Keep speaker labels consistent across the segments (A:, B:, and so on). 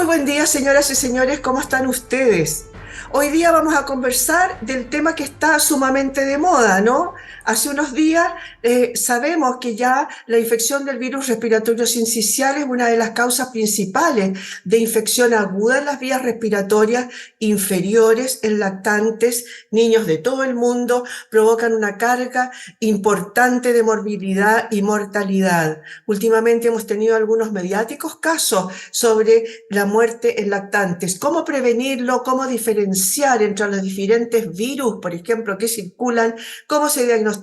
A: buen día, señoras y señores, ¿cómo están ustedes? Hoy día vamos a conversar del tema que está sumamente de moda, ¿no? Hace unos días sabemos que ya la infección del virus respiratorio sincicial es una de las causas principales de infección aguda en las vías respiratorias inferiores en lactantes, niños de todo el mundo, provocan una carga importante de morbilidad y mortalidad. Últimamente hemos tenido algunos mediáticos casos sobre la muerte en lactantes. ¿Cómo prevenirlo? ¿Cómo diferenciar entre los diferentes virus, por ejemplo, que circulan? ¿Cómo se diagnostica?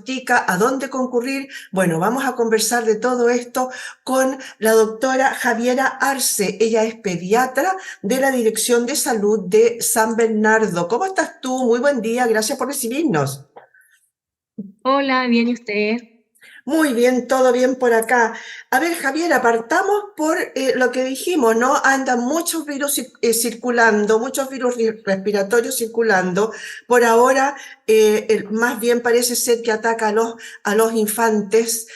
A: ¿A dónde concurrir? Bueno, vamos a conversar de todo esto con la doctora Javiera Arce. Ella es pediatra de la Dirección de Salud de San Bernardo. ¿Cómo estás tú? Muy buen día. Gracias por recibirnos.
B: Hola, bien, ¿y usted?
A: Muy bien, todo bien por acá. A ver, Javier, apartamos por lo que dijimos, ¿no? Andan muchos virus circulando, muchos virus respiratorios circulando. Por ahora, más bien parece ser que ataca a los infantes,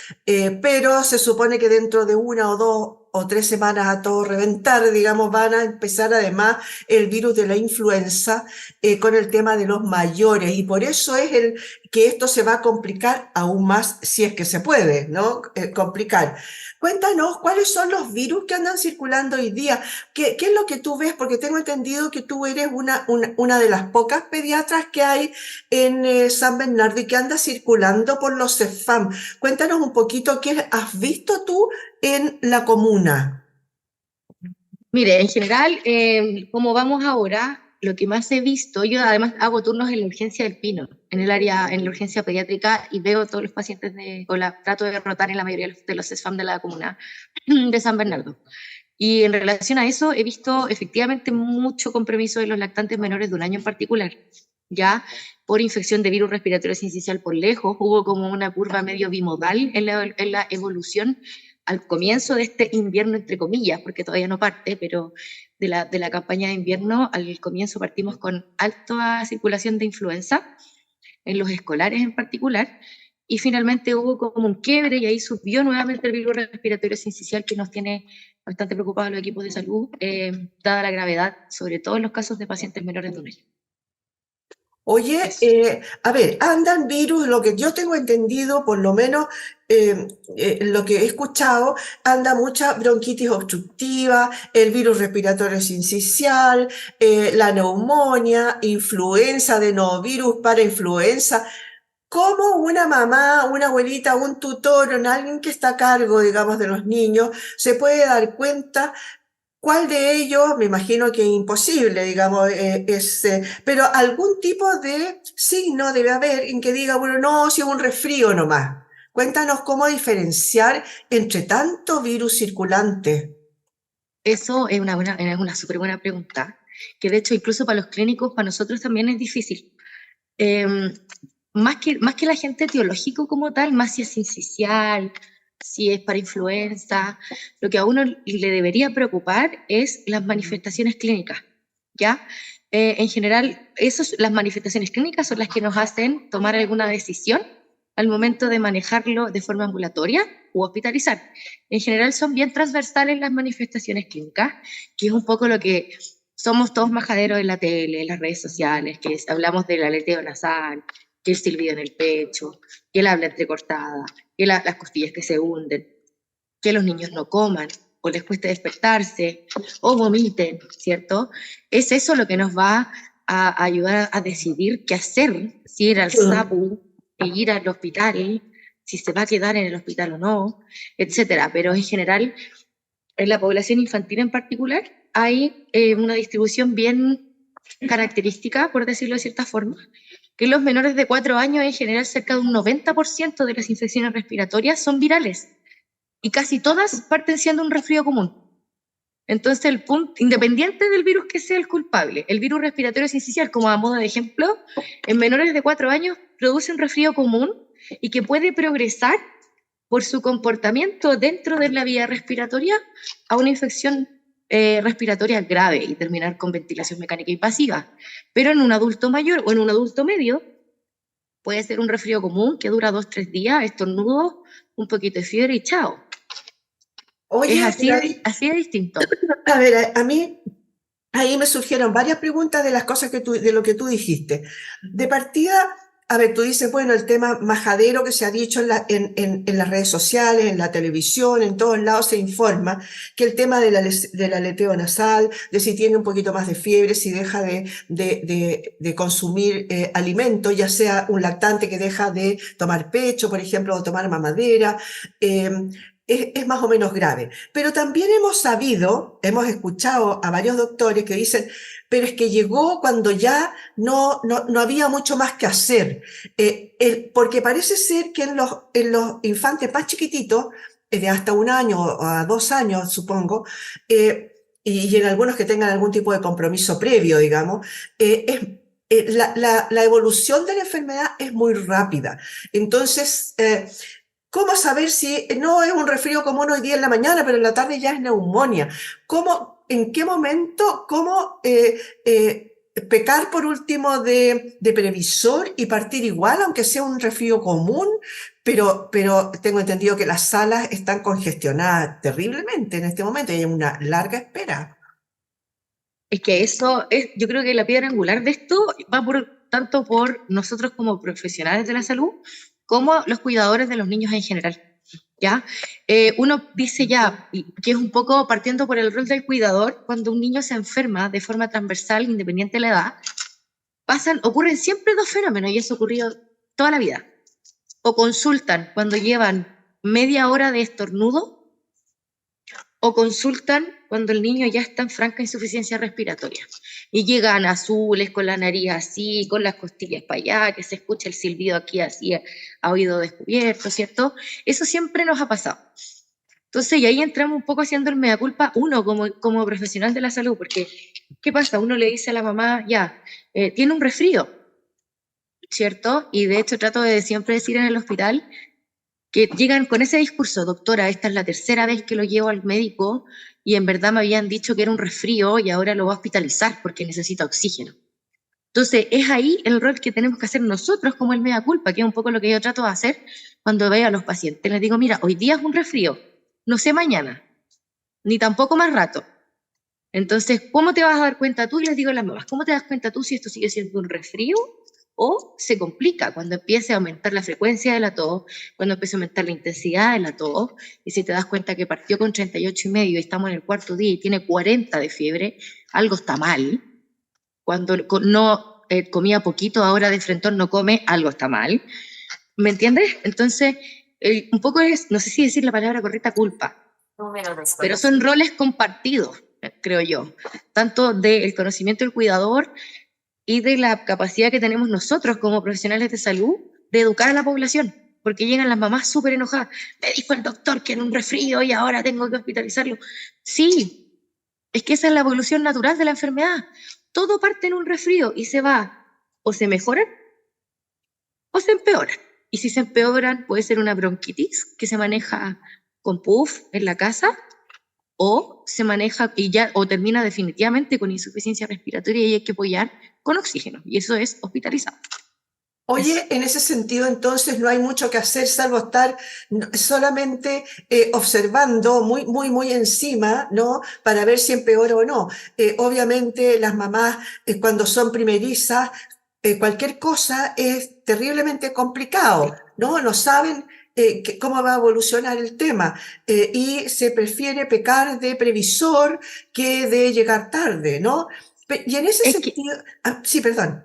A: pero se supone que dentro de una o dos o 3 semanas a todo reventar, digamos, van a empezar además el virus de la influenza con el tema de los mayores. Y por eso es que esto se va a complicar aún más si es que se puede, ¿no? Complicar. Cuéntanos, ¿cuáles son los virus que andan circulando hoy día? ¿Qué es lo que tú ves? Porque tengo entendido que tú eres una de las pocas pediatras que hay en San Bernardo y que anda circulando por los CEFAM. Cuéntanos un poquito qué has visto tú en la comuna.
B: Mire, en general, como vamos ahora, lo que más he visto, yo además hago turnos en la urgencia del Pino, en el área, en la urgencia pediátrica, y veo todos los pacientes trato de rotar en la mayoría de los CESFAM de la comuna de San Bernardo. Y en relación a eso, he visto efectivamente mucho compromiso de los lactantes menores de un año en particular, ya por infección de virus respiratorio sincicial por lejos, hubo como una curva medio bimodal en la evolución al comienzo de este invierno, entre comillas, porque todavía no parte, pero de la campaña de invierno, al comienzo partimos con alta circulación de influenza, en los escolares en particular, y finalmente hubo como un quiebre y ahí subió nuevamente el virus respiratorio sincicial que nos tiene bastante preocupados los equipos de salud, dada la gravedad, sobre todo en los casos de pacientes menores de un año.
A: Oye,
B: Eso.
A: a ver, andan virus, lo que yo tengo entendido, por lo menos lo que he escuchado, anda mucha bronquitis obstructiva, el virus respiratorio sincicial, la neumonía, influenza, de novovirus para influenza. ¿Cómo una mamá, una abuelita, un tutor o alguien que está a cargo, digamos, de los niños se puede dar cuenta? ¿Cuál de ellos? Me imagino que es imposible, digamos, pero algún tipo de signo debe haber en que diga, bueno, no, si es un resfrío nomás. Cuéntanos cómo diferenciar entre tanto virus circulante.
B: Eso es una súper buena pregunta, que de hecho incluso para los clínicos, para nosotros también es difícil. Eh, más que el agente etiológico como tal, más si es sincicial, si es para influenza, lo que a uno le debería preocupar es las manifestaciones clínicas, ¿ya? En general, las manifestaciones clínicas son las que nos hacen tomar alguna decisión al momento de manejarlo de forma ambulatoria u hospitalizar. En general son bien transversales las manifestaciones clínicas, que es un poco lo que somos todos majaderos en la tele, en las redes sociales, hablamos del aleteo nasal, que el silbido en el pecho, que el habla entrecortada, que las costillas que se hunden, que los niños no coman o les cueste despertarse o vomiten, ¿cierto? Es eso lo que nos va a ayudar a decidir qué hacer, si ir al SAPU, ir al hospital, si se va a quedar en el hospital o no, etcétera. Pero en general, en la población infantil en particular, hay una distribución bien característica, por decirlo de cierta forma, que los menores de 4 años, en general, cerca de un 90% de las infecciones respiratorias son virales y casi todas parten siendo un resfrío común. Entonces, el punto, independiente del virus que sea el culpable, el virus respiratorio sincicial, como a modo de ejemplo, en menores de 4 años produce un resfrío común y que puede progresar por su comportamiento dentro de la vía respiratoria a una infección respiratoria grave y terminar con ventilación mecánica invasiva. Pero en un adulto mayor o en un adulto medio puede ser un resfrío común que dura 2, 3 días, estornudos, un poquito de fiebre y chao. Es
A: Oye,
B: así de distinto.
A: a ver, a mí ahí me surgieron varias preguntas de las cosas de lo que tú dijiste. De partida, a ver, tú dices, bueno, el tema majadero que se ha dicho en las redes sociales, en la televisión, en todos lados se informa que el tema del aleteo nasal, de si tiene un poquito más de fiebre, si deja de consumir alimentos, ya sea un lactante que deja de tomar pecho, por ejemplo, o tomar mamadera, eh, es más o menos grave. Pero también hemos sabido, hemos escuchado a varios doctores que dicen, pero es que llegó cuando ya no había mucho más que hacer. Porque parece ser que en los infantes más chiquititos, de hasta 1 año o a 2 años, supongo, y en algunos que tengan algún tipo de compromiso previo, digamos, la evolución de la enfermedad es muy rápida. Entonces, ¿cómo saber si no es un resfrío común hoy día en la mañana, pero en la tarde ya es neumonía? ¿En qué momento, cómo pecar por último de previsor y partir igual, aunque sea un resfrío común? Pero tengo entendido que las salas están congestionadas terriblemente en este momento y hay una larga espera.
B: Es que eso es, yo creo que la piedra angular de esto va tanto por nosotros como profesionales de la salud, como los cuidadores de los niños en general. ¿Ya? Uno dice ya, que es un poco partiendo por el rol del cuidador, cuando un niño se enferma de forma transversal, independiente de la edad, ocurren siempre dos fenómenos, y eso ha ocurrido toda la vida. O consultan cuando llevan media hora de estornudo, o consultan cuando el niño ya está en franca insuficiencia respiratoria y llegan azules, con la nariz así, con las costillas para allá, que se escucha el silbido aquí así a oído descubierto, ¿cierto? Eso siempre nos ha pasado. Entonces, y ahí entramos un poco haciendo el mea culpa, uno como profesional de la salud, porque ¿qué pasa? Uno le dice a la mamá, ya, tiene un resfrío, ¿cierto? Y de hecho trato de siempre decir en el hospital, que llegan con ese discurso, doctora, esta es la tercera vez que lo llevo al médico y en verdad me habían dicho que era un resfrío y ahora lo voy a hospitalizar porque necesita oxígeno. Entonces, es ahí el rol que tenemos que hacer nosotros como el mea culpa, que es un poco lo que yo trato de hacer cuando veo a los pacientes. Les digo, mira, hoy día es un resfrío, no sé mañana, ni tampoco más rato. Entonces, ¿cómo te vas a dar cuenta tú? Y les digo a las mamás, ¿cómo te das cuenta tú si esto sigue siendo un resfrío o se complica cuando empiece a aumentar la frecuencia de la tos, cuando empiece a aumentar la intensidad de la tos? Y si te das cuenta que partió con 38,5 y estamos en el cuarto día y tiene 40 de fiebre, algo está mal. Cuando no comía poquito, ahora de frentón no come, algo está mal. ¿Me entiendes? Entonces, un poco es, no sé si decir la palabra correcta, culpa, pero son roles compartidos, creo yo, tanto del conocimiento del cuidador y de la capacidad que tenemos nosotros como profesionales de salud de educar a la población, porque llegan las mamás súper enojadas, me dijo el doctor que era un resfrío y ahora tengo que hospitalizarlo. Sí, es que esa es la evolución natural de la enfermedad. Todo parte en un resfrío y se va, o se mejora o se empeora. Y si se empeoran, puede ser una bronquitis que se maneja con puff en la casa, o se maneja y ya, o termina definitivamente con insuficiencia respiratoria y hay que apoyar con oxígeno, y eso es hospitalizado.
A: Oye, en ese sentido, entonces no hay mucho que hacer salvo estar solamente observando muy, muy, muy encima, ¿no? Para ver si empeora o no. Obviamente, las mamás, cuando son primerizas, cualquier cosa es terriblemente complicado, ¿no? No saben cómo va a evolucionar el tema y se prefiere pecar de previsor que de llegar tarde, ¿no? Y en ese
B: Es que
A: sentido, sí, perdón.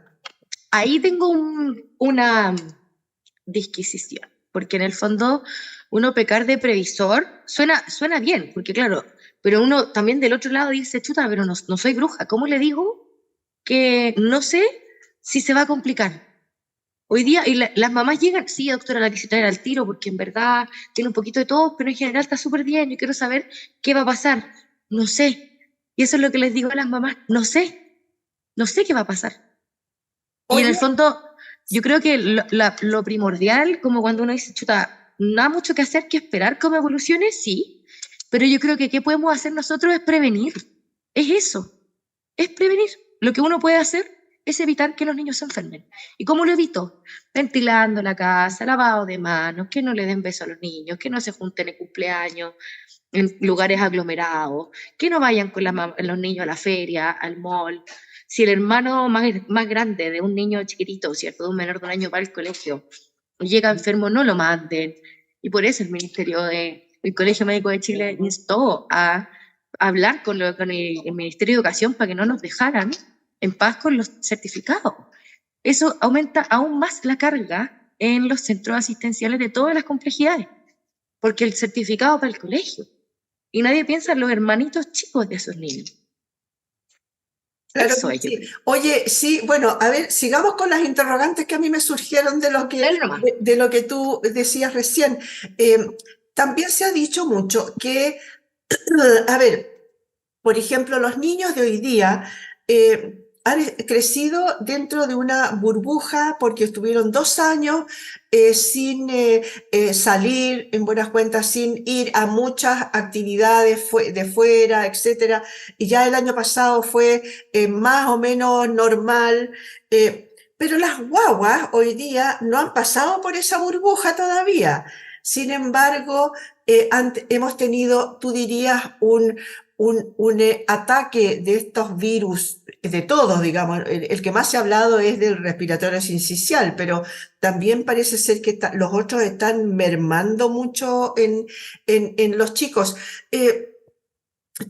B: ahí tengo una disquisición, porque en el fondo uno pecar de previsor suena bien, porque claro, pero uno también del otro lado dice, chuta, pero no soy bruja, ¿cómo le digo que no sé si se va a complicar? Hoy día, y las mamás llegan, sí, doctora, la quise traer al tiro, porque en verdad tiene un poquito de todo, pero en general está súper bien, yo quiero saber qué va a pasar. No sé. Y eso es lo que les digo a las mamás, no sé qué va a pasar. Y en el
A: Oye,
B: fondo, yo creo que lo primordial, como cuando uno dice, chuta, no hay mucho que hacer que esperar cómo evolucione, sí, pero yo creo que qué podemos hacer nosotros es prevenir. Es eso, es prevenir. Lo que uno puede hacer es evitar que los niños se enfermen. ¿Y cómo lo evito? Ventilando la casa, lavado de manos, que no le den beso a los niños, que no se junten en cumpleaños, en lugares aglomerados, que no vayan con los niños a la feria, al mall. Si el hermano más grande de un niño chiquitito, ¿cierto? De un menor de 1 año va al colegio, llega enfermo, no lo manden. Y por eso el Colegio Médico de Chile instó a hablar con el Ministerio de Educación para que no nos dejaran en paz con los certificados. Eso aumenta aún más la carga en los centros asistenciales de todas las complejidades, porque el certificado para el colegio. Y nadie piensa en los hermanitos chicos de esos niños.
A: Claro que sí. Oye, sí, bueno, a ver, sigamos con las interrogantes que a mí me surgieron de lo que tú decías recién. También se ha dicho mucho que, a ver, por ejemplo, los niños de hoy día han crecido dentro de una burbuja porque estuvieron 2 años sin salir, en buenas cuentas, sin ir a muchas actividades de fuera, etcétera. Y ya el año pasado fue más o menos normal. Pero las guaguas hoy día no han pasado por esa burbuja todavía. Sin embargo, hemos tenido, tú dirías, un ataque de estos virus, de todos, digamos. El que más se ha hablado es del respiratorio sincicial, pero también parece ser que los otros están mermando mucho en los chicos.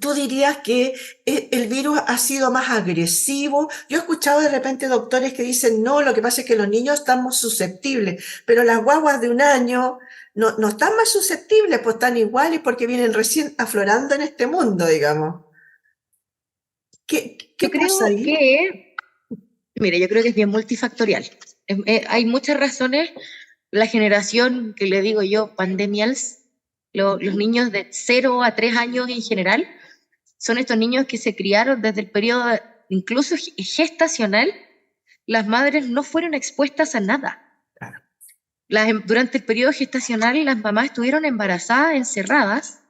A: ¿Tú dirías que el virus ha sido más agresivo? Yo he escuchado de repente doctores que dicen, no, lo que pasa es que los niños estamos susceptibles, pero las guaguas de 1 año no están más susceptibles, pues están iguales porque vienen recién aflorando en este mundo, digamos. ¿Qué pasa ahí?
B: Yo creo que es bien multifactorial. Hay muchas razones. La generación que le digo yo, pandemials, los niños de 0 a 3 años en general, son estos niños que se criaron desde el periodo incluso gestacional. Las madres no fueron expuestas a nada. Durante el periodo gestacional las mamás estuvieron embarazadas, encerradas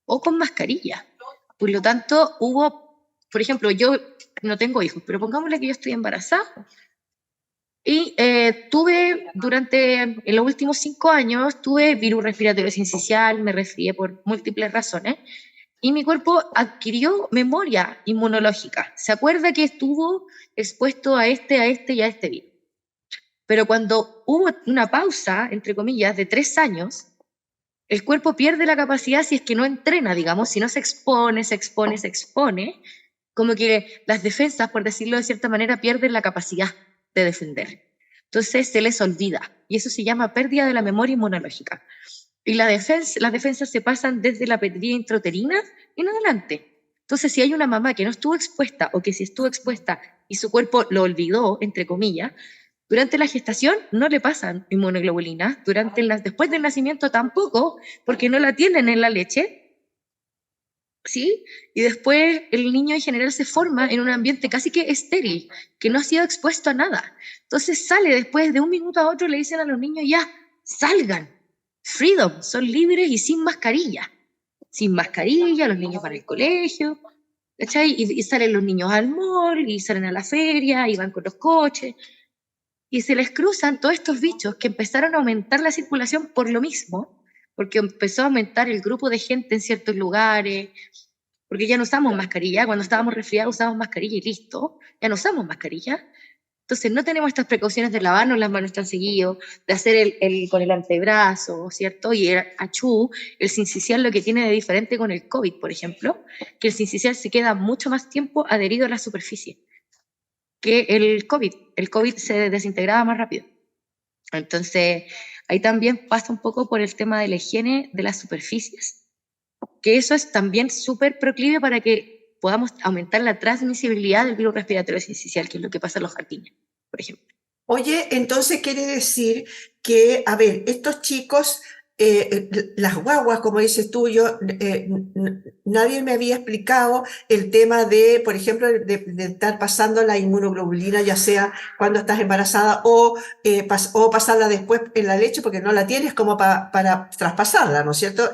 B: o con mascarilla. Por lo tanto, por ejemplo, yo no tengo hijos, pero pongámosle que yo estoy embarazada y en los últimos 5 años, tuve virus respiratorio sincicial, me resfrié por múltiples razones, y mi cuerpo adquirió memoria inmunológica. Se acuerda que estuvo expuesto a este y a este virus. Pero cuando hubo una pausa, entre comillas, de 3 años, el cuerpo pierde la capacidad si es que no entrena, digamos, si no se expone, como que las defensas, por decirlo de cierta manera, pierden la capacidad de defender. Entonces se les olvida, y eso se llama pérdida de la memoria inmunológica. Y las defensas se pasan desde la pediatría intrauterina en adelante. Entonces, si hay una mamá que no estuvo expuesta, o que sí estuvo expuesta y su cuerpo lo olvidó, entre comillas, durante la gestación no le pasan inmunoglobulinas, después del nacimiento tampoco, porque no la tienen en la leche, ¿sí? Y después el niño en general se forma en un ambiente casi que estéril, que no ha sido expuesto a nada. Entonces sale después de un minuto a otro, le dicen a los niños, ya, salgan, freedom, son libres y sin mascarilla. Sin mascarilla, los niños van al colegio, ¿cachai? Y salen los niños al mall, y salen a la feria, y van con los coches, y se les cruzan todos estos bichos que empezaron a aumentar la circulación por lo mismo, porque empezó a aumentar el grupo de gente en ciertos lugares, porque ya no usamos mascarilla. Cuando estábamos resfriados usábamos mascarilla y listo, ya no usamos mascarilla. Entonces no tenemos estas precauciones de lavarnos las manos tan seguido, de hacer con el antebrazo, ¿cierto? Y el sincicial, lo que tiene de diferente con el COVID, por ejemplo, que el sincicial se queda mucho más tiempo adherido a la superficie que el COVID. El COVID se desintegraba más rápido. Entonces, ahí también pasa un poco por el tema de la higiene de las superficies, que eso es también súper proclive para que podamos aumentar la transmisibilidad del virus respiratorio sincicial, que es lo que pasa en los jardines, por ejemplo.
A: Oye, entonces quiere decir que, a ver, estos chicos, las guaguas, como dices tú, nadie me había explicado el tema de, por ejemplo, de estar pasando la inmunoglobulina, ya sea cuando estás embarazada o pasarla después en la leche porque no la tienes como para traspasarla, ¿no es cierto?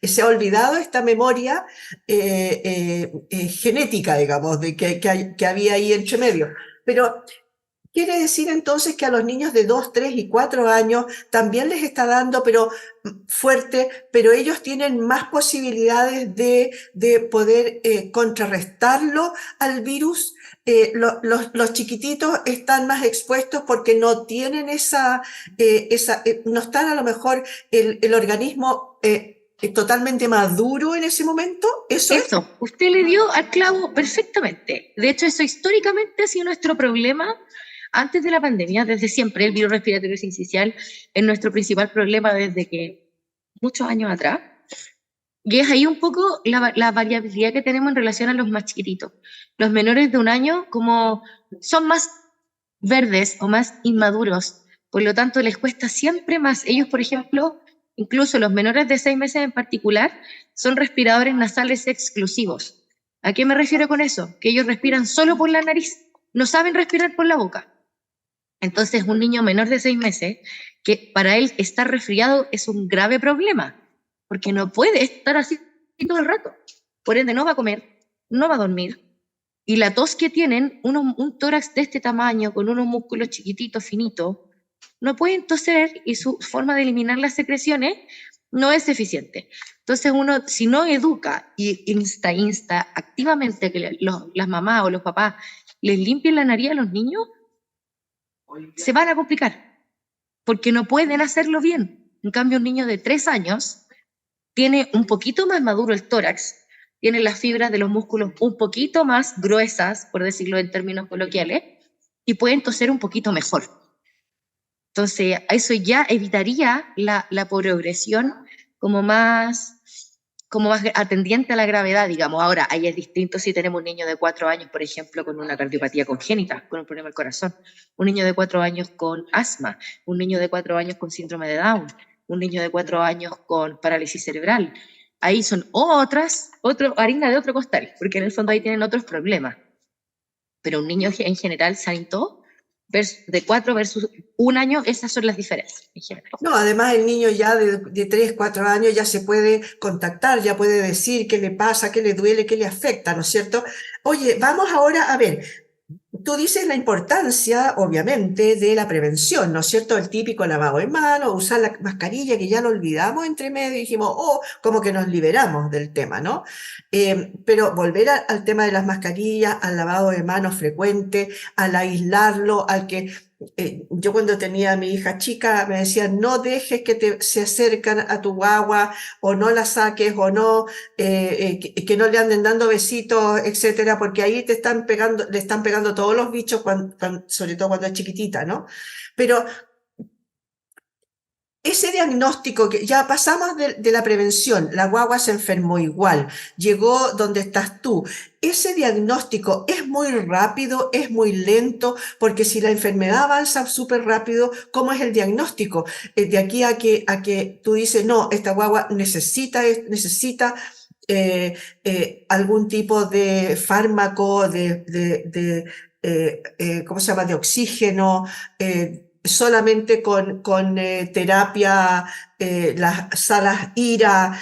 A: Se ha olvidado esta memoria genética, digamos, que había ahí entre medio. Pero Quiere decir entonces que a los niños de 2, 3 y 4 años también les está dando, pero fuerte, pero ellos tienen más posibilidades de poder contrarrestarlo al virus. Los chiquititos están más expuestos porque no tienen no están a lo mejor el organismo totalmente maduro en ese momento. ¿Eso es?
B: Eso, usted le dio al clavo perfectamente. De hecho, eso históricamente ha sido nuestro problema antes de la pandemia, desde siempre. El virus respiratorio sincicial es nuestro principal problema desde que muchos años atrás. Y es ahí un poco la variabilidad que tenemos en relación a los más chiquititos. Los menores de 1 año, como son más verdes o más inmaduros, por lo tanto les cuesta siempre más. Ellos, por ejemplo, incluso los menores de 6 meses en particular, son respiradores nasales exclusivos. ¿A qué me refiero con eso? Que ellos respiran solo por la nariz, no saben respirar por la boca. Entonces, un niño menor de 6 meses, que para él estar resfriado es un grave problema, porque no puede estar así todo el rato. Por ende, no va a comer, no va a dormir. Y la tos que tienen, un tórax de este tamaño, con unos músculos chiquititos, finitos, no pueden toser y su forma de eliminar las secreciones no es eficiente. Entonces uno, si no educa y insta activamente que las mamás o los papás les limpien la nariz a los niños, se van a complicar, porque no pueden hacerlo bien. En cambio, un niño de 3 años tiene un poquito más maduro el tórax, tiene las fibras de los músculos un poquito más gruesas, por decirlo en términos coloquiales, y pueden toser un poquito mejor. Entonces, eso ya evitaría la progresión como más atendiente a la gravedad, digamos. Ahora, ahí es distinto si tenemos un niño de 4 años, por ejemplo, con una cardiopatía congénita, con un problema del corazón, un niño de 4 años con asma, un niño de 4 años con síndrome de Down, un niño de 4 años con parálisis cerebral. Ahí son harina de otro costal, porque en el fondo ahí tienen otros problemas. Pero un niño en general sanito, de 4 versus 1 año, esas son las diferencias en general.
A: No, además el niño ya de 3, 4 años ya se puede contactar, ya puede decir qué le pasa, qué le duele, qué le afecta, ¿no es cierto? Oye, vamos ahora a ver, tú dices la importancia, obviamente, de la prevención, ¿no es cierto? El típico lavado de manos, usar la mascarilla, que ya lo olvidamos entre medio y dijimos, oh, como que nos liberamos del tema, ¿no? Pero volver al tema de las mascarillas, al lavado de manos frecuente, al aislarlo, al que yo cuando tenía a mi hija chica me decían, no dejes que se acercan a tu guagua o no la saques o no, que no le anden dando besitos, etcétera, porque ahí le están pegando todos los bichos, sobre todo cuando es chiquitita, ¿no? Pero ese diagnóstico que ya pasamos de la prevención, la guagua se enfermó igual, llegó donde estás tú. Ese diagnóstico es muy rápido, es muy lento, porque si la enfermedad avanza súper rápido, ¿cómo es el diagnóstico? De aquí a que tú dices, no, esta guagua necesita algún tipo de fármaco, ¿cómo se llama?, de oxígeno, solamente con terapia, las salas IRA.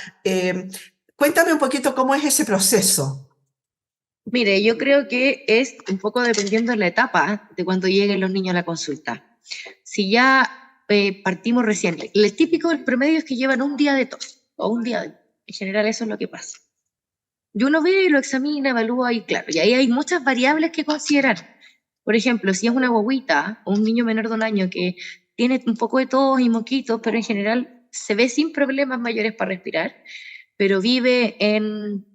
A: Cuéntame un poquito cómo es ese proceso.
B: Mire, yo creo que es un poco dependiendo de la etapa de cuando lleguen los niños a la consulta. Si ya partimos recién, el típico, el promedio es que llevan un día de tos, o un día en general eso es lo que pasa. Y uno ve, lo examina, evalúa y claro, y ahí hay muchas variables que considerar. Por ejemplo, si es una guaguita o un niño menor de 1 año que tiene un poco de tos y moquitos, pero en general se ve sin problemas mayores para respirar, pero vive en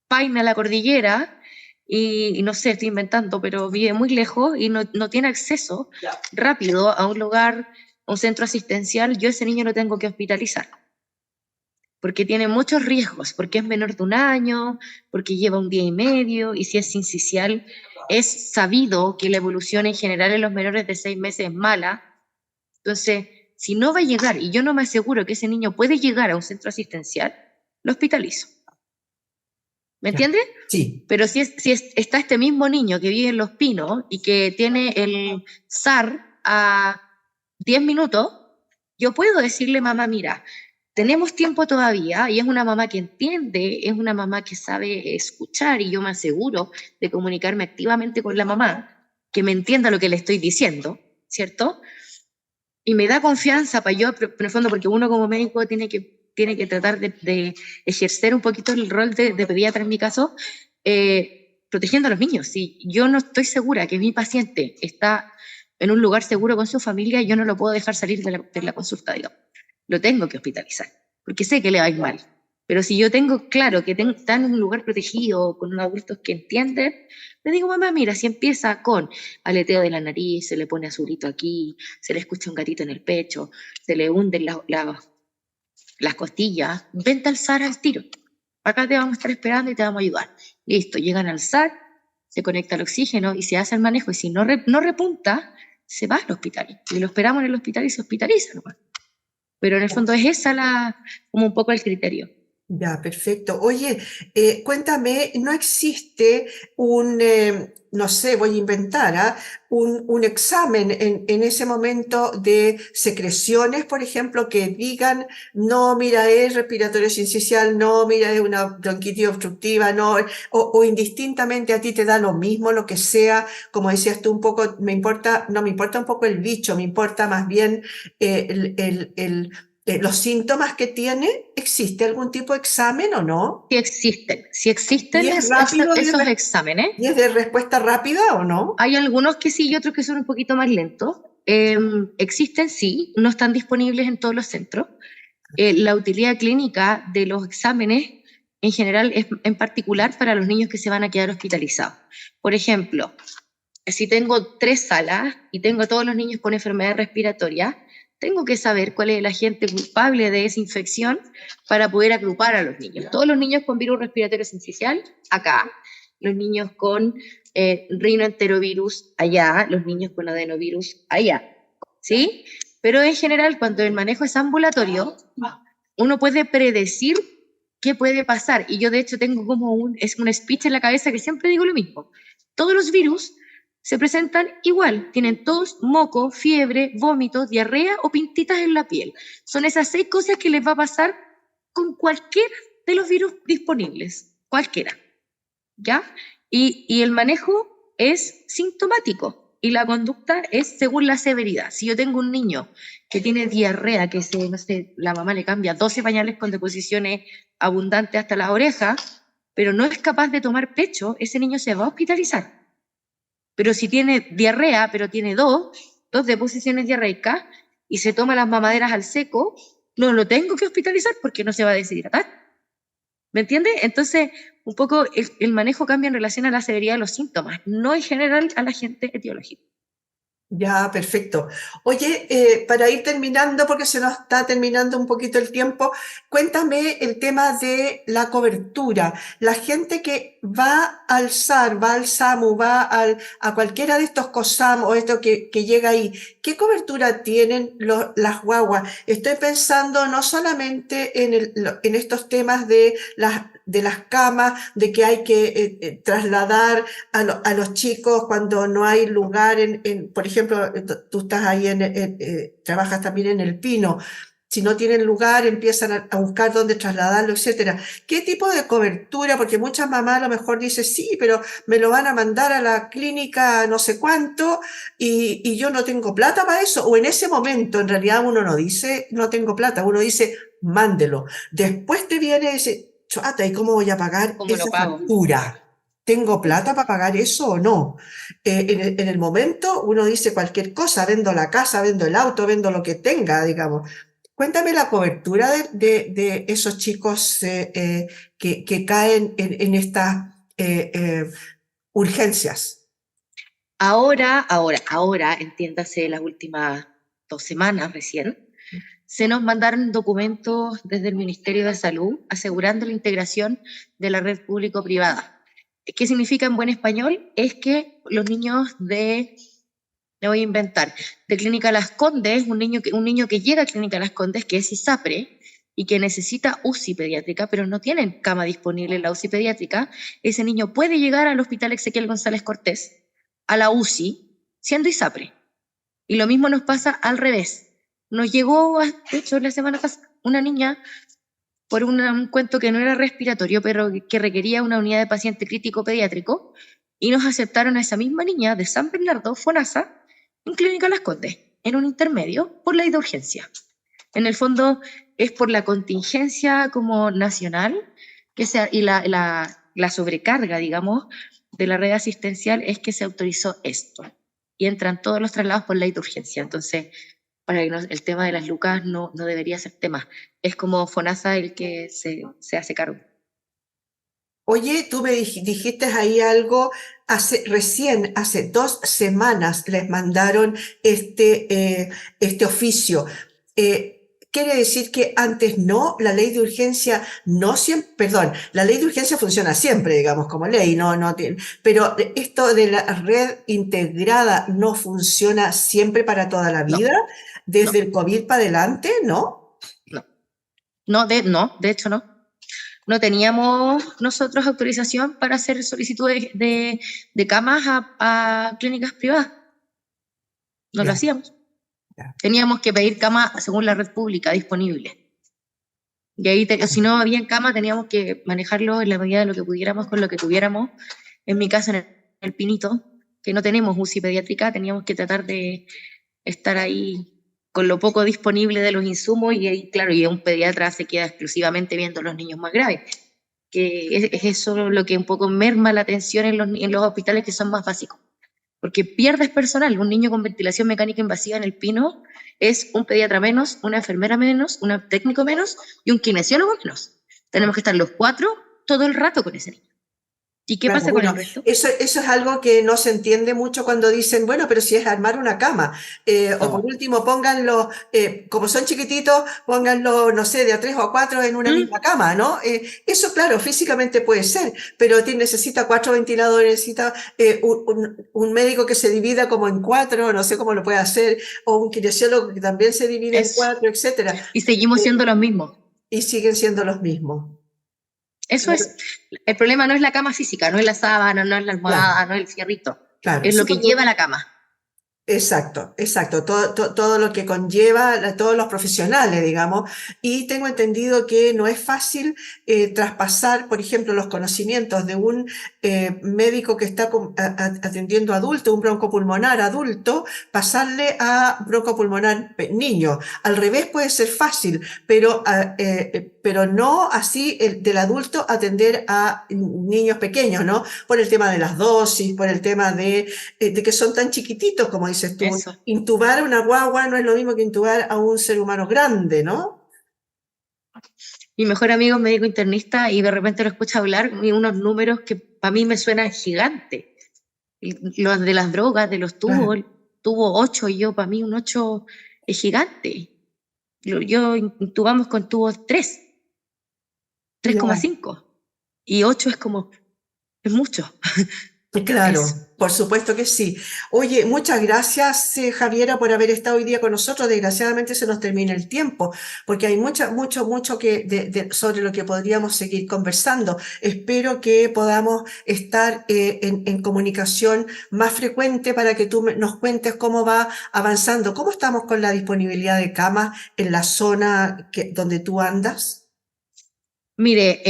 B: Paine, la cordillera, y no sé, estoy inventando, pero vive muy lejos y no tiene acceso rápido a un lugar, a un centro asistencial, yo a ese niño lo tengo que hospitalizar. Porque tiene muchos riesgos, porque es menor de 1 año, porque lleva 1 día y medio, y si es sincicial, es sabido que la evolución en general en los menores de 6 meses es mala. Entonces, si no va a llegar, y yo no me aseguro que ese niño puede llegar a un centro asistencial, lo hospitalizo. ¿Me entiendes?
A: Sí.
B: Pero si está este mismo niño que vive en Los Pinos y que tiene el SAR a 10 minutos, yo puedo decirle, mamá, mira, tenemos tiempo todavía, y es una mamá que entiende, es una mamá que sabe escuchar, y yo me aseguro de comunicarme activamente con la mamá, que me entienda lo que le estoy diciendo, ¿cierto? Y me da confianza para yo, pero en el fondo, porque uno como médico tiene que tratar de ejercer un poquito el rol de pediatra en mi caso, protegiendo a los niños. Si yo no estoy segura que mi paciente está en un lugar seguro con su familia, yo no lo puedo dejar salir de la consulta, digamos. Lo tengo que hospitalizar, porque sé que le va a ir mal. Pero si yo tengo claro que está en un lugar protegido, con unos adultos que entienden, le digo, mamá, mira, si empieza con aleteo de la nariz, se le pone azulito aquí, se le escucha un gatito en el pecho, se le hunden las costillas, vente al SAR al tiro. Acá te vamos a estar esperando y te vamos a ayudar. Listo, llegan al SAR, se conecta al oxígeno y se hace el manejo. Y si no repunta, se va al hospital. Y lo esperamos en el hospital y se hospitaliza nomás. Pero en el fondo es esa como un poco el criterio.
A: Ya, perfecto. Oye, cuéntame, ¿no existe no sé, voy a inventar, ¿ah? Un examen en ese momento de secreciones, por ejemplo, que digan, no, mira, es respiratorio sincicial, no, mira, es una bronquitis obstructiva, no, o indistintamente a ti te da lo mismo, lo que sea, como decías tú un poco, no me importa un poco el bicho, me importa más bien los síntomas que tiene? ¿Existe algún tipo de examen o no?
B: Si
A: ¿Y
B: existen
A: es rápido
B: esos exámenes,
A: y es de respuesta rápida o no?
B: hay algunos que sí y otros que son un poquito más lentos. Existen, sí, no están disponibles en todos los centros. La utilidad clínica de los exámenes en general es en particular para los niños que se van a quedar hospitalizados. Por ejemplo, si tengo 3 salas y tengo a todos los niños con enfermedad respiratoria, tengo que saber cuál es el agente culpable de esa infección para poder agrupar a los niños. Todos los niños con virus respiratorio sincicial, acá. Los niños con rinoenterovirus, allá. Los niños con adenovirus, allá. ¿Sí? Pero en general, cuando el manejo es ambulatorio, uno puede predecir qué puede pasar. Y yo, de hecho, tengo como un speech en la cabeza que siempre digo lo mismo. Todos los virus se presentan igual, tienen tos, moco, fiebre, vómitos, diarrea o pintitas en la piel. Son esas 6 cosas que les va a pasar con cualquiera de los virus disponibles, cualquiera, ¿ya? Y el manejo es sintomático y la conducta es según la severidad. Si yo tengo un niño que tiene diarrea, no sé, la mamá le cambia 12 pañales con deposiciones abundantes hasta las orejas, pero no es capaz de tomar pecho, ese niño se va a hospitalizar. Pero si tiene diarrea, pero tiene dos deposiciones diarreicas y se toma las mamaderas al seco, no lo tengo que hospitalizar porque no se va a deshidratar. ¿Me entiendes? Entonces, un poco el manejo cambia en relación a la severidad de los síntomas, no en general a la gente etiológica.
A: Ya, perfecto. Oye, para ir terminando, porque se nos está terminando un poquito el tiempo, cuéntame el tema de la cobertura. La gente que va al SAR, va al SAMU, a cualquiera de estos COSAM o esto que llega ahí, ¿qué cobertura tienen las guaguas? Estoy pensando no solamente en estos temas de las camas, de que hay que trasladar a los chicos cuando no hay lugar por ejemplo, tú estás ahí trabajas también en El Pino. Si no tienen lugar, empiezan a buscar dónde trasladarlo, etcétera. ¿Qué tipo de cobertura? Porque muchas mamás a lo mejor dicen, sí, pero me lo van a mandar a la clínica no sé cuánto y yo no tengo plata para eso. O en ese momento, en realidad uno no dice, no tengo plata, uno dice, mándelo. Después te viene y dice, chata, ¿y cómo voy a pagar
B: ¿Cómo lo
A: esa
B: pago?
A: factura? ¿Tengo plata para pagar eso o no? En el momento uno dice cualquier cosa, vendo la casa, vendo el auto, vendo lo que tenga, digamos. Cuéntame la cobertura de esos chicos que caen en estas urgencias.
B: Ahora, entiéndase las últimas 2 semanas recién, se nos mandaron documentos desde el Ministerio de Salud asegurando la integración de la red público-privada. ¿Qué significa en buen español? Es que los niños me voy a inventar, de Clínica Las Condes, un niño que llega a Clínica Las Condes, que es ISAPRE, y que necesita UCI pediátrica, pero no tienen cama disponible en la UCI pediátrica, ese niño puede llegar al Hospital Ezequiel González Cortés, a la UCI, siendo ISAPRE. Y lo mismo nos pasa al revés. Nos llegó, de hecho, la semana pasada, una niña por un cuento que no era respiratorio, pero que requería una unidad de paciente crítico pediátrico, y nos aceptaron a esa misma niña de San Bernardo, FONASA, en Clínica Las Condes, en un intermedio por ley de urgencia. En el fondo es por la contingencia como nacional y la sobrecarga, digamos, de la red asistencial es que se autorizó esto. Y entran todos los traslados por ley de urgencia. Entonces, para que el tema de las lucas no debería ser tema. Es como FONASA el que se hace cargo.
A: Oye, tú me dijiste ahí algo, recién, hace 2 semanas les mandaron este oficio. Quiere decir que antes no, la ley de urgencia no siempre, perdón, la ley de urgencia funciona siempre, digamos, como ley, no tiene, pero esto de la red integrada no funciona siempre para toda la
B: No,
A: vida, desde
B: no,
A: el COVID para adelante, ¿no?
B: no, de hecho no. No teníamos nosotros autorización para hacer solicitudes de camas a clínicas privadas. No lo
A: Ya,
B: hacíamos.
A: ya.
B: Teníamos que pedir cama según la red pública disponible. Y ahí, si no había cama, teníamos que manejarlo en la medida de lo que pudiéramos con lo que tuviéramos. En mi caso, en el Pinito, que no tenemos UCI pediátrica, teníamos que tratar de estar ahí con lo poco disponible de los insumos y ahí, claro, y un pediatra se queda exclusivamente viendo los niños más graves, que es eso lo que un poco merma la atención en los hospitales que son más básicos. Porque pierdes personal. Un niño con ventilación mecánica invasiva en el Pino es un pediatra menos, una enfermera menos, un técnico menos y un kinesiólogo menos. Tenemos que estar los 4 todo el rato con ese niño. ¿Y qué
A: Claro,
B: pasa con el
A: bueno,
B: resto?
A: eso es algo que no se entiende mucho cuando dicen, bueno, pero si es armar una cama, o por
B: No.
A: último pónganlo, como son chiquititos, pónganlo, no sé, de a 3 o a 4 en una
B: ¿Mm?
A: misma cama, ¿no? Eso, claro, físicamente puede ser, pero necesita 4 ventiladores, necesita un médico que se divida como en 4, no sé cómo lo puede hacer, o un kinesiólogo que también se divide en
B: Eso.
A: 4, etcétera,
B: Y seguimos
A: eh,
B: siendo los mismos.
A: y siguen siendo los mismos.
B: Eso
A: Claro,
B: es. El problema no es la cama física, no es la sábana, no es la
A: claro,
B: almohada, no es el fierrito.
A: claro.
B: Es lo que lleva la cama.
A: Exacto, exacto, todo lo que conlleva, todos los profesionales, digamos, y tengo entendido que no es fácil traspasar, por ejemplo, los conocimientos de un médico que está atendiendo adulto, un broncopulmonar adulto, pasarle a broncopulmonar niño. Al revés puede ser fácil, pero no así del adulto atender a niños pequeños, ¿no? Por el tema de las dosis, por el tema de que son tan chiquititos, como dices tú.
B: Eso.
A: Intubar a una guagua no es lo mismo que intubar a un ser humano grande, ¿no?
B: Mi mejor amigo es médico internista y de repente lo escucha hablar y unos números que para mí me suenan gigantes. Los de las drogas, de los tubos,
A: Claro,
B: tuvo 8 y yo, para mí un 8 es gigante. Yo intubamos con tubos 3,
A: ya.
B: 3,5 y 8 es como, es mucho.
A: Claro,
B: Eso.
A: por supuesto que sí. Oye, muchas gracias, Javiera, por haber estado hoy día con nosotros. Desgraciadamente se nos termina el tiempo, porque hay mucho que sobre lo que podríamos seguir conversando. Espero que podamos estar en comunicación más frecuente para que tú nos cuentes cómo va avanzando, cómo estamos con la disponibilidad de camas en la zona donde tú andas.
B: Mire,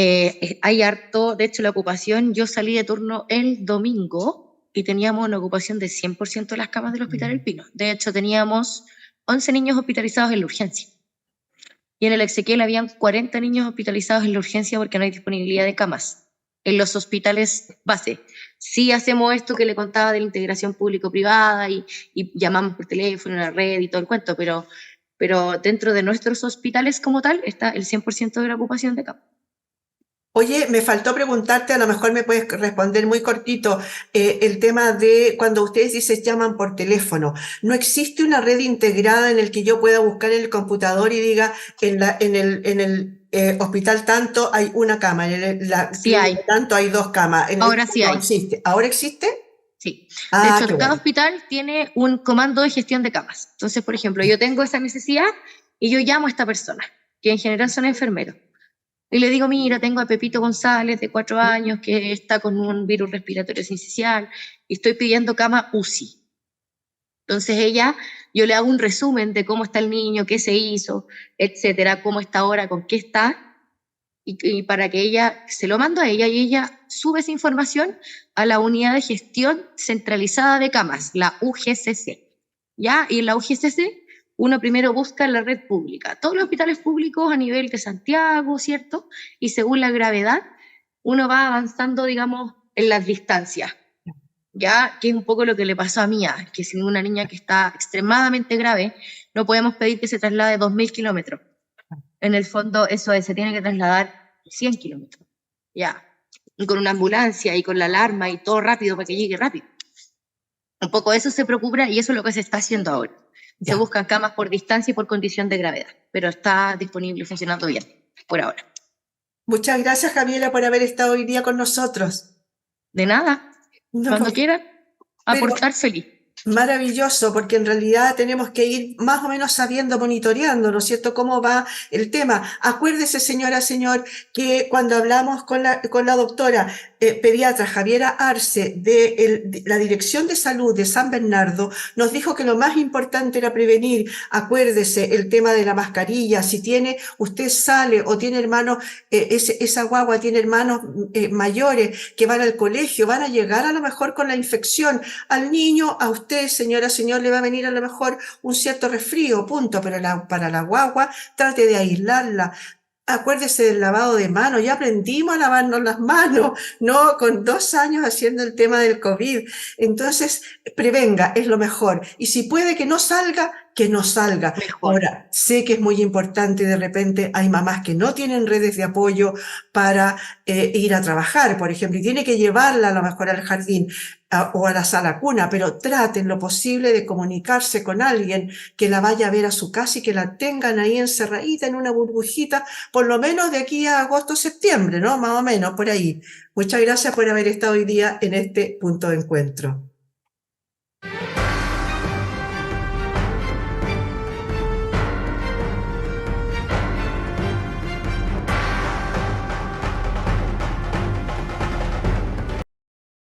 B: hay harto, de hecho la ocupación, yo salí de turno el domingo y teníamos una ocupación de 100% de las camas del Hospital El Pino. De hecho, teníamos 11 niños hospitalizados en la urgencia. Y en el Exequiel habían 40 niños hospitalizados en la urgencia porque no hay disponibilidad de camas en los hospitales base. Sí hacemos esto que le contaba de la integración público-privada y llamamos por teléfono, en la red y todo el cuento, pero dentro de nuestros hospitales como tal está el 100% de la ocupación de camas.
A: Oye, me faltó preguntarte, a lo mejor me puedes responder muy cortito, el tema de cuando ustedes dicen llaman por teléfono. ¿No existe una red integrada en el que yo pueda buscar en el computador y diga en el hospital tanto hay una cama, en la
B: Sí
A: clínica
B: hay,
A: tanto hay 2 camas?
B: ahora sí
A: No
B: hay,
A: existe. ¿Ahora existe?
B: sí. De
A: Ah,
B: hecho,
A: qué
B: cada
A: bueno.
B: hospital tiene un comando de gestión de camas. Entonces, por ejemplo, yo tengo esa necesidad y yo llamo a esta persona, que en general son enfermeros. Y le digo, mira, tengo a Pepito González de 4 años que está con un virus respiratorio sincicial y estoy pidiendo cama UCI. Entonces yo le hago un resumen de cómo está el niño, qué se hizo, etcétera, cómo está ahora, con qué está. y para que ella, se lo mando a ella y ella sube esa información a la unidad de gestión centralizada de camas, la UGCC. ¿Ya? Y en la UGCC uno primero busca la red pública, todos los hospitales públicos a nivel de Santiago, ¿cierto? Y según la gravedad, uno va avanzando, digamos, en las distancias. Ya, que es un poco lo que le pasó a Mía, que si una niña que está extremadamente grave, no podemos pedir que se traslade 2.000 kilómetros. En el fondo, eso es, se tiene que trasladar 100 kilómetros. Ya, y con una ambulancia y con la alarma y todo rápido para que llegue rápido. Un poco eso se preocupa y eso es lo que se está haciendo ahora. Se buscan camas por distancia y por condición de gravedad, pero está disponible y funcionando bien por ahora.
A: Muchas gracias, Javiera, por haber estado hoy día con nosotros.
B: De nada,
A: No,
B: cuando quieran, aportar feliz.
A: Maravilloso, porque en realidad tenemos que ir más o menos sabiendo, monitoreando, ¿no es cierto?, cómo va el tema. Acuérdese, señora, señor, que cuando hablamos con la doctora pediatra Javiera Arce de la Dirección de Salud de San Bernardo, nos dijo que lo más importante era prevenir. Acuérdese el tema de la mascarilla. Si usted sale o tiene hermanos, esa guagua tiene hermanos mayores que van al colegio, van a llegar a lo mejor con la infección. Al niño, a usted, señora, señor, le va a venir a lo mejor un cierto resfrío, punto, pero para la guagua trate de aislarla. Acuérdese del lavado de manos, ya aprendimos a lavarnos las manos, ¿no? Con 2 años haciendo el tema del COVID. Entonces, prevenga, es lo mejor. Y si puede que no salga, que no salga.
B: Mejor.
A: Ahora, sé que es muy importante, de repente hay mamás que no tienen redes de apoyo para ir a trabajar, por ejemplo, y tiene que llevarla a lo mejor al jardín o a la sala cuna, pero traten lo posible de comunicarse con alguien que la vaya a ver a su casa y que la tengan ahí encerradita en una burbujita, por lo menos de aquí a agosto, septiembre, ¿no? Más o menos, por ahí. Muchas gracias por haber estado hoy día en este punto de encuentro.